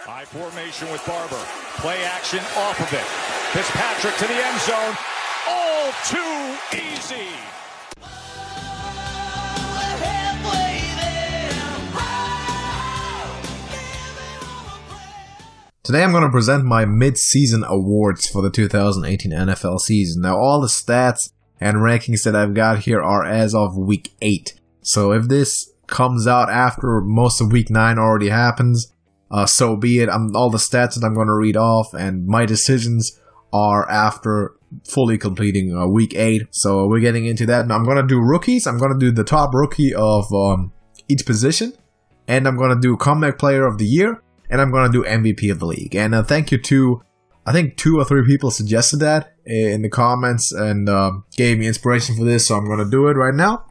High formation with Barber. Play action off of it. Fitzpatrick to the end zone. All too easy. Today I'm going to present my mid-season awards for the 2018 NFL season. Now all the stats and rankings that I've got here are as of week 8. So if this comes out after most of week 9 already happens, so be it. All the stats that I'm going to read off and my decisions are after fully completing week 8. So we're getting into that. Now I'm going to do rookies. I'm going to do the top rookie of each position. And I'm going to do comeback player of the year. And I'm going to do MVP of the league. And thank you to, I think 2 or 3 people suggested that in the comments and gave me inspiration for this. So I'm going to do it right now.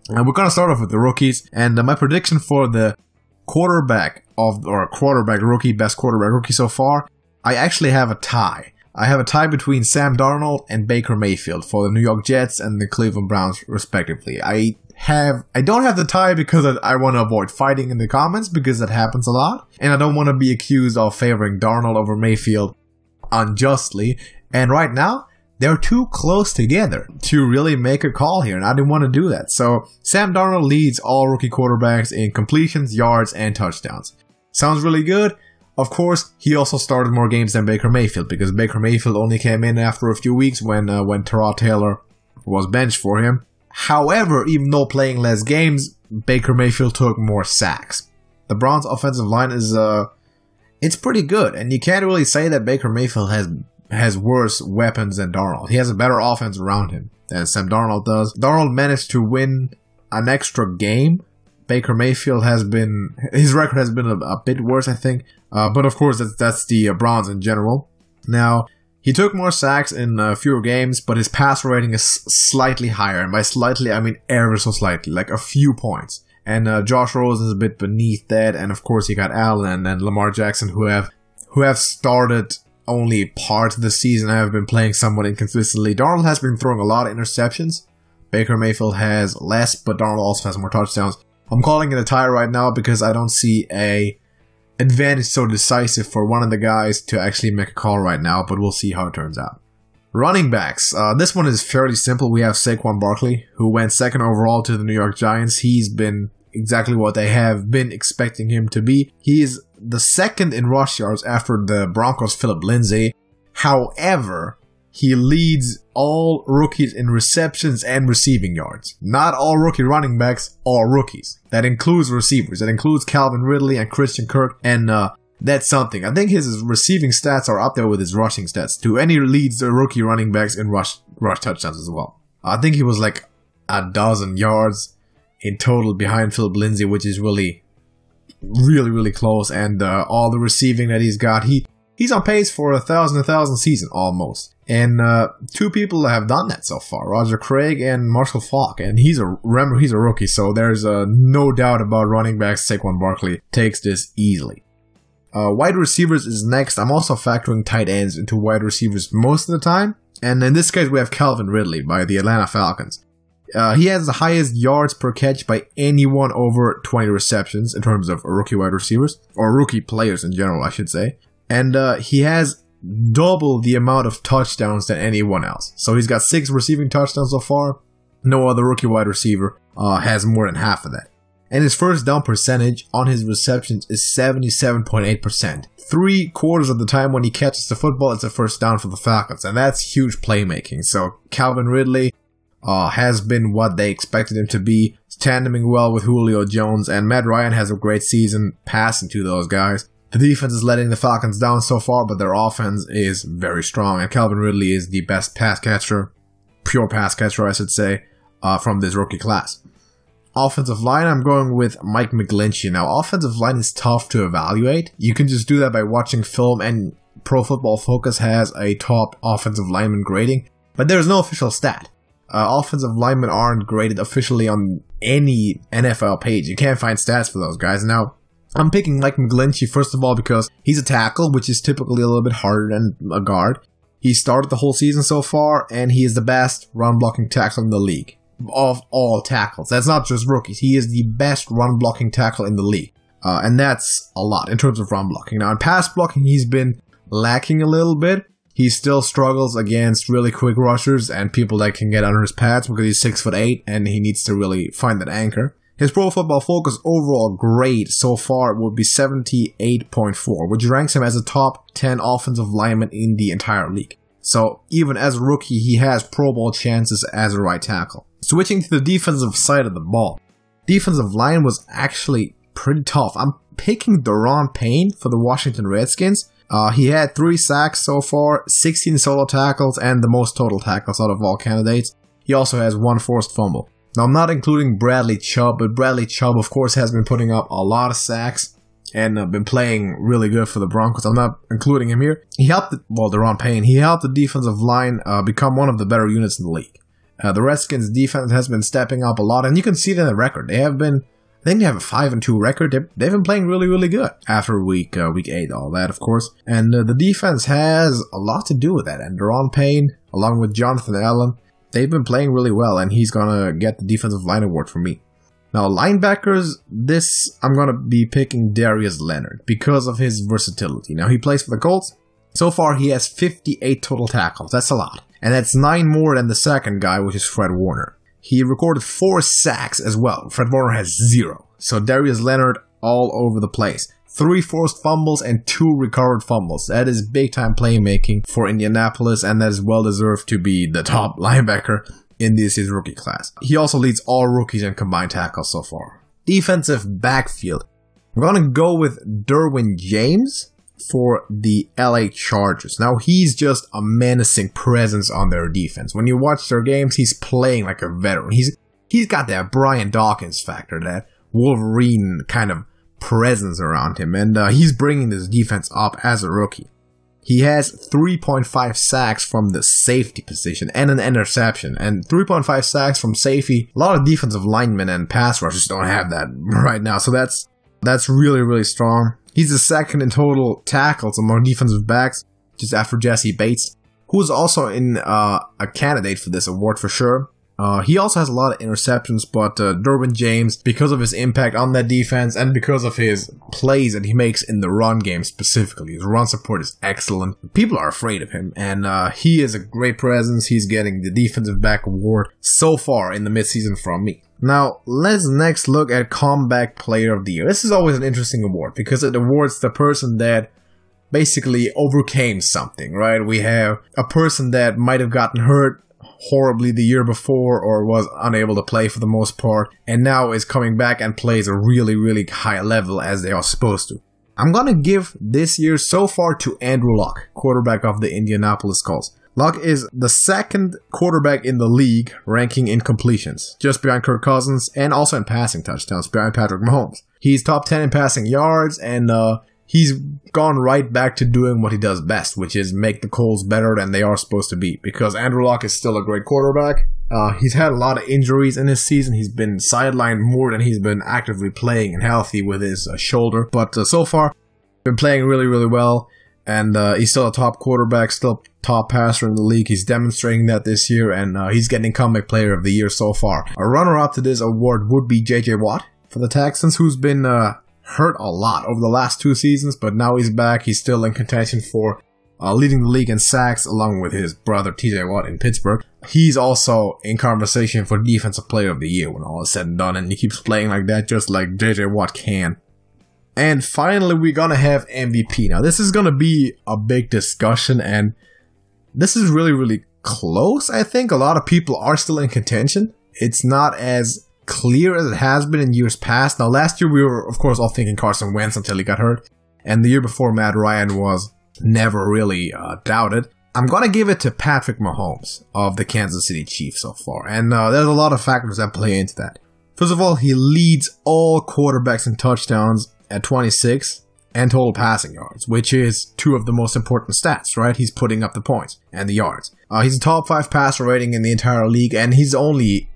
And we're going to start off with the rookies. And my prediction for the quarterback rookie, best quarterback rookie so far, I actually have a tie. I have a tie between Sam Darnold and Baker Mayfield for the New York Jets and the Cleveland Browns respectively. I don't have the tie because I want to avoid fighting in the comments because that happens a lot. And I don't want to be accused of favoring Darnold over Mayfield unjustly. And right now, they're too close together to really make a call here. And I didn't want to do that. So Sam Darnold leads all rookie quarterbacks in completions, yards, and touchdowns. Sounds really good. Of course, he also started more games than Baker Mayfield because Baker Mayfield only came in after a few weeks when Tyrod Taylor was benched for him. However, even though playing less games, Baker Mayfield took more sacks. The Browns' offensive line is, it's pretty good, and you can't really say that Baker Mayfield has worse weapons than Darnold. He has a better offense around him than Sam Darnold does. Darnold managed to win an extra game. Baker Mayfield his record has been a bit worse, I think. But of course, that's the Browns in general. Now, he took more sacks in fewer games, but his passer rating is slightly higher. And by slightly, I mean ever so slightly, like a few points. And Josh Rosen is a bit beneath that. And of course, you got Allen and Lamar Jackson who have started only part of the season, have been playing somewhat inconsistently. Darnold has been throwing a lot of interceptions. Baker Mayfield has less, but Darnold also has more touchdowns. I'm calling it a tie right now because I don't see a advantage so decisive for one of the guys to actually make a call right now, but we'll see how it turns out. Running backs. This one is fairly simple. We have Saquon Barkley, who went 2nd overall to the New York Giants. He's been exactly what they have been expecting him to be. He is the 2nd in rush yards after the Broncos' Philip Lindsay. However, he leads all rookies in receptions and receiving yards. Not all rookie running backs, all rookies. That includes receivers. That includes Calvin Ridley and Christian Kirk, and that's something. I think his receiving stats are up there with his rushing stats too, and he leads the rookie running backs in rush touchdowns as well. I think he was like a dozen yards in total behind Philip Lindsay, which is really close, and all the receiving that he's got, he's on pace for a 1,000 season almost. And 2 people have done that so far, Roger Craig and Marshall Faulk. And he's a rookie, so there's no doubt about running backs. Saquon Barkley takes this easily. Wide receivers is next. I'm also factoring tight ends into wide receivers most of the time. And in this case, we have Calvin Ridley by the Atlanta Falcons. He has the highest yards per catch by anyone over 20 receptions in terms of rookie wide receivers, or rookie players in general, I should say. And he has double the amount of touchdowns than anyone else. So he's got 6 receiving touchdowns so far. No other rookie wide receiver has more than half of that. And his first down percentage on his receptions is 77.8%. 3/4 of the time when he catches the football, it's a first down for the Falcons. And that's huge playmaking. So Calvin Ridley has been what they expected him to be, tandeming well with Julio Jones. And Matt Ryan has a great season passing to those guys. The defense is letting the Falcons down so far, but their offense is very strong. And Calvin Ridley is the best pass catcher, pure pass catcher, I should say, from this rookie class. Offensive line, I'm going with Mike McGlinchey. Now, offensive line is tough to evaluate. You can just do that by watching film, and Pro Football Focus has a top offensive lineman grading, but there's no official stat. Offensive linemen aren't graded officially on any NFL page. You can't find stats for those guys. Now, I'm picking Mike McGlinchey, first of all, because he's a tackle, which is typically a little bit harder than a guard. He started the whole season so far, and he is the best run-blocking tackle in the league. Of all tackles. That's not just rookies. He is the best run-blocking tackle in the league. And that's a lot in terms of run blocking. Now, in pass blocking, he's been lacking a little bit. He still struggles against really quick rushers and people that can get under his pads because he's 6'8" and he needs to really find that anchor. His Pro Football Focus overall grade so far would be 78.4, which ranks him as a top 10 offensive lineman in the entire league. So even as a rookie, he has Pro Bowl chances as a right tackle. Switching to the defensive side of the ball, defensive line was actually pretty tough. I'm picking Daron Payne for the Washington Redskins. He had 3 sacks so far, 16 solo tackles, and the most total tackles out of all candidates. He also has 1 forced fumble. Now, I'm not including Bradley Chubb, but Bradley Chubb, of course, has been putting up a lot of sacks and been playing really good for the Broncos. I'm not including him here. He helped, Daron Payne, he helped the defensive line become one of the better units in the league. The Redskins' defense has been stepping up a lot, and you can see it in the record. They have been, I think they have a 5-2 record. They've been playing really, really good after week 8, all that, of course. And the defense has a lot to do with that. And Daron Payne, along with Jonathan Allen, they've been playing really well, and he's gonna get the Defensive Line Award from me. Now, linebackers, I'm gonna be picking Darius Leonard because of his versatility. Now, he plays for the Colts. So far, he has 58 total tackles. That's a lot. And that's 9 more than the second guy, which is Fred Warner. He recorded 4 sacks as well. Fred Warner has 0. So Darius Leonard all over the place. 3 forced fumbles and 2 recovered fumbles. That is big time playmaking for Indianapolis, and that is well deserved to be the top linebacker in this year's rookie class. He also leads all rookies in combined tackles so far. Defensive backfield. We're going to go with Derwin James for the LA Chargers. Now, he's just a menacing presence on their defense. When you watch their games, he's playing like a veteran. He's got that Brian Dawkins factor, that Wolverine kind of presence around him, and he's bringing this defense up as a rookie. He has 3.5 sacks from the safety position and an interception, and 3.5 sacks from safety. A lot of defensive linemen and pass rushers don't have that right now, so that's really, really strong. He's the second in total tackles among defensive backs, just after Jesse Bates, who's also a candidate for this award for sure. He also has a lot of interceptions, but Derwin James, because of his impact on that defense and because of his plays that he makes in the run game specifically, his run support is excellent. People are afraid of him, and he is a great presence. He's getting the defensive back award so far in the midseason from me. Now, let's next look at Comeback Player of the Year. This is always an interesting award because it awards the person that basically overcame something, right? We have a person that might have gotten hurt horribly the year before or was unable to play for the most part, and now is coming back and plays a really, really high level as they are supposed to. I'm gonna give this year so far to Andrew Luck, quarterback of the Indianapolis Colts. Luck is the second quarterback in the league ranking in completions, just behind Kirk Cousins, and also in passing touchdowns behind Patrick Mahomes. He's top 10 in passing yards, and he's gone right back to doing what he does best, which is make the Colts better than they are supposed to be, because Andrew Luck is still a great quarterback. He's had a lot of injuries in his season. He's been sidelined more than he's been actively playing and healthy with his shoulder. But so far, been playing really, really well. And he's still a top quarterback, still top passer in the league. He's demonstrating that this year, and he's getting Comeback Player of the Year so far. A runner-up to this award would be J.J. Watt for the Texans, who's been hurt a lot over the last 2 seasons, but now he's back. He's still in contention for leading the league in sacks, along with his brother T.J. Watt in Pittsburgh. He's also in conversation for Defensive Player of the Year when all is said and done, and he keeps playing like that, just like J.J. Watt can. And finally, we're gonna have MVP. Now, this is gonna be a big discussion, and this is really, really close, I think. A lot of people are still in contention. It's not as clear as it has been in years past. Now, last year we were, of course, all thinking Carson Wentz until he got hurt, and the year before, Matt Ryan was never really doubted. I'm gonna give it to Patrick Mahomes of the Kansas City Chiefs so far, and there's a lot of factors that play into that. First of all, he leads all quarterbacks in touchdowns at 26 and total passing yards, which is 2 of the most important stats, right? He's putting up the points and the yards. He's a top 5 passer rating in the entire league, and he's only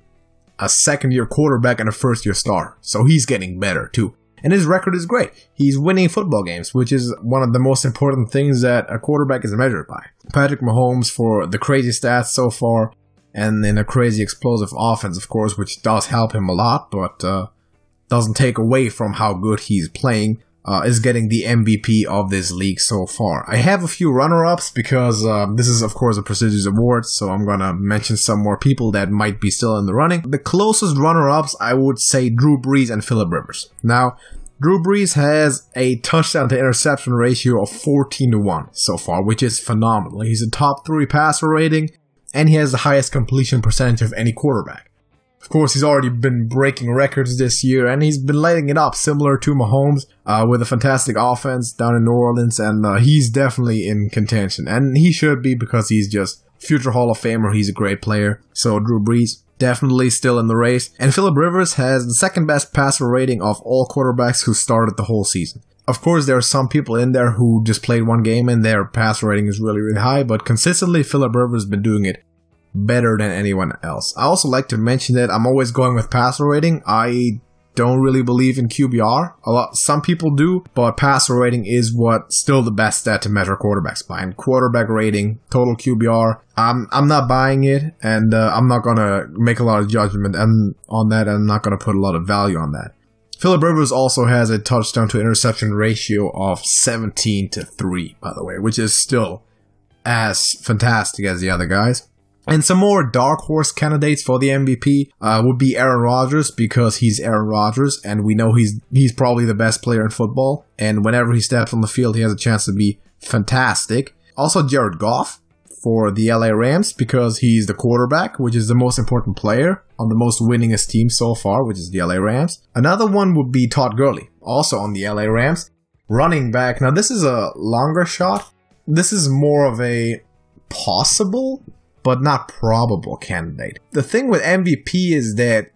a second-year quarterback and a first-year star, so he's getting better too. And his record is great. He's winning football games, which is one of the most important things that a quarterback is measured by. Patrick Mahomes for the crazy stats so far, and in a crazy explosive offense, of course, which does help him a lot, but doesn't take away from how good he's playing, is getting the MVP of this league so far. I have a few runner-ups because this is of course a prestigious award, so I'm gonna mention some more people that might be still in the running. The closest runner-ups, I would say Drew Brees and Phillip Rivers. Now, Drew Brees has a touchdown to interception ratio of 14-1 so far, which is phenomenal. He's a top 3 passer rating, and he has the highest completion percentage of any quarterback. Of course, he's already been breaking records this year, and he's been lighting it up, similar to Mahomes, with a fantastic offense down in New Orleans, and he's definitely in contention. And he should be, because he's just future Hall of Famer. He's a great player. So Drew Brees, definitely still in the race. And Phillip Rivers has the second best passer rating of all quarterbacks who started the whole season. Of course, there are some people in there who just played one game and their passer rating is really, really high, but consistently Phillip Rivers has been doing it better than anyone else. I also like to mention that I'm always going with passer rating. I don't really believe in QBR. Some people do, but passer rating is what's still the best stat to measure quarterbacks by. And quarterback rating, total QBR, I'm not buying it, and I'm not gonna make a lot of judgment on that, and I'm not gonna put a lot of value on that. Phillip Rivers also has a touchdown to interception ratio of 17-3, by the way, which is still as fantastic as the other guys. And some more dark horse candidates for the MVP would be Aaron Rodgers, because he's Aaron Rodgers, and we know he's probably the best player in football, and whenever he steps on the field, he has a chance to be fantastic. Also Jared Goff for the LA Rams, because he's the quarterback, which is the most important player on the most winningest team so far, which is the LA Rams. Another one would be Todd Gurley, also on the LA Rams. Running back, now this is a longer shot. This is more of a possible but not probable candidate. The thing with MVP is that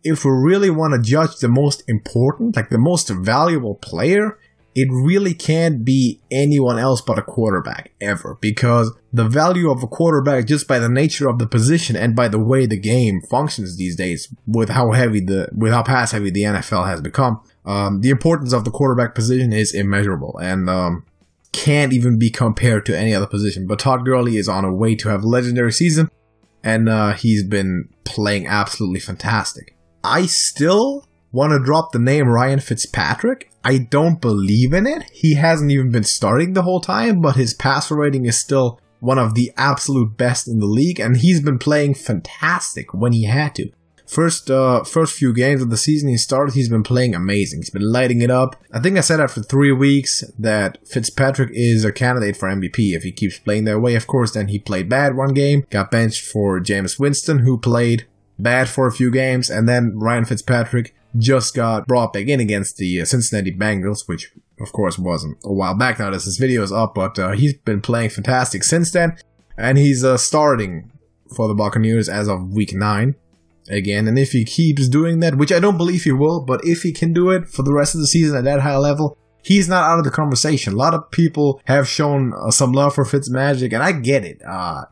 if we really want to judge the most important, like the most valuable player, it really can't be anyone else but a quarterback ever, because the value of a quarterback, just by the nature of the position and by the way the game functions these days, with how pass heavy the NFL has become, the importance of the quarterback position is immeasurable, and can't even be compared to any other position. But Todd Gurley is on a way to have a legendary season, and he's been playing absolutely fantastic. I still want to drop the name Ryan Fitzpatrick. I don't believe in it. He hasn't even been starting the whole time, but his passer rating is still one of the absolute best in the league, and he's been playing fantastic when he had to. First few games of the season he started, he's been playing amazing. He's been lighting it up. I think I said after 3 weeks that Fitzpatrick is a candidate for MVP if he keeps playing that way. Of course, then he played bad one game, got benched for Jameis Winston, who played bad for a few games, and then Ryan Fitzpatrick just got brought back in against the Cincinnati Bengals, which of course wasn't a while back now that this video is up, but he's been playing fantastic since then, and he's starting for the Buccaneers as of week 9. Again, and if he keeps doing that, which I don't believe he will, but if he can do it for the rest of the season at that high level, he's not out of the conversation. A lot of people have shown some love for Fitzmagic, and I get it.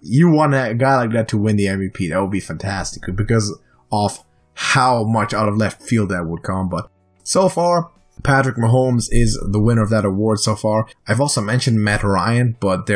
You want a guy like that to win the MVP. That would be fantastic because of how much out of left field that would come. But so far, Patrick Mahomes is the winner of that award so far. I've also mentioned Matt Ryan, but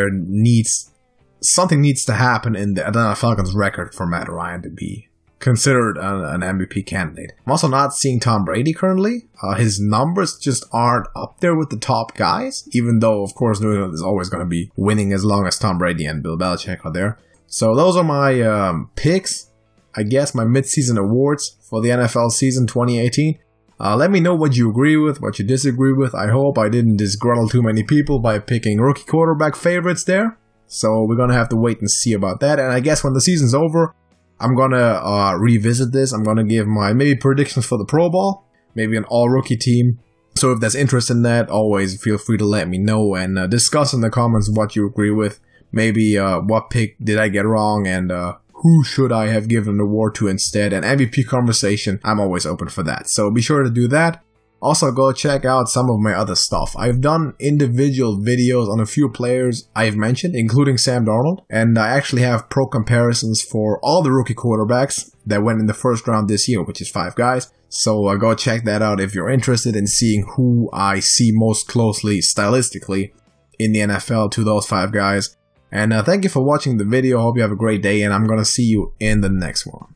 something needs to happen in the Atlanta Falcons record for Matt Ryan to be considered an MVP candidate. I'm also not seeing Tom Brady currently. His numbers just aren't up there with the top guys, even though, of course, New England is always going to be winning as long as Tom Brady and Bill Belichick are there. So those are my picks, I guess, my midseason awards for the NFL season 2018. Let me know what you agree with, what you disagree with. I hope I didn't disgruntle too many people by picking rookie quarterback favorites there. So we're going to have to wait and see about that. And I guess when the season's over, I'm going to revisit this. I'm going to give my maybe predictions for the Pro Bowl, maybe an all-rookie team. So if there's interest in that, always feel free to let me know and discuss in the comments what you agree with. Maybe what pick did I get wrong, and who should I have given an award to instead. An MVP conversation, I'm always open for that. So be sure to do that. Also, go check out some of my other stuff. I've done individual videos on a few players I've mentioned, including Sam Darnold, and I actually have pro comparisons for all the rookie quarterbacks that went in the first round this year, which is 5 guys. So go check that out if you're interested in seeing who I see most closely stylistically in the NFL to those 5 guys. And thank you for watching the video. I hope you have a great day, and I'm going to see you in the next one.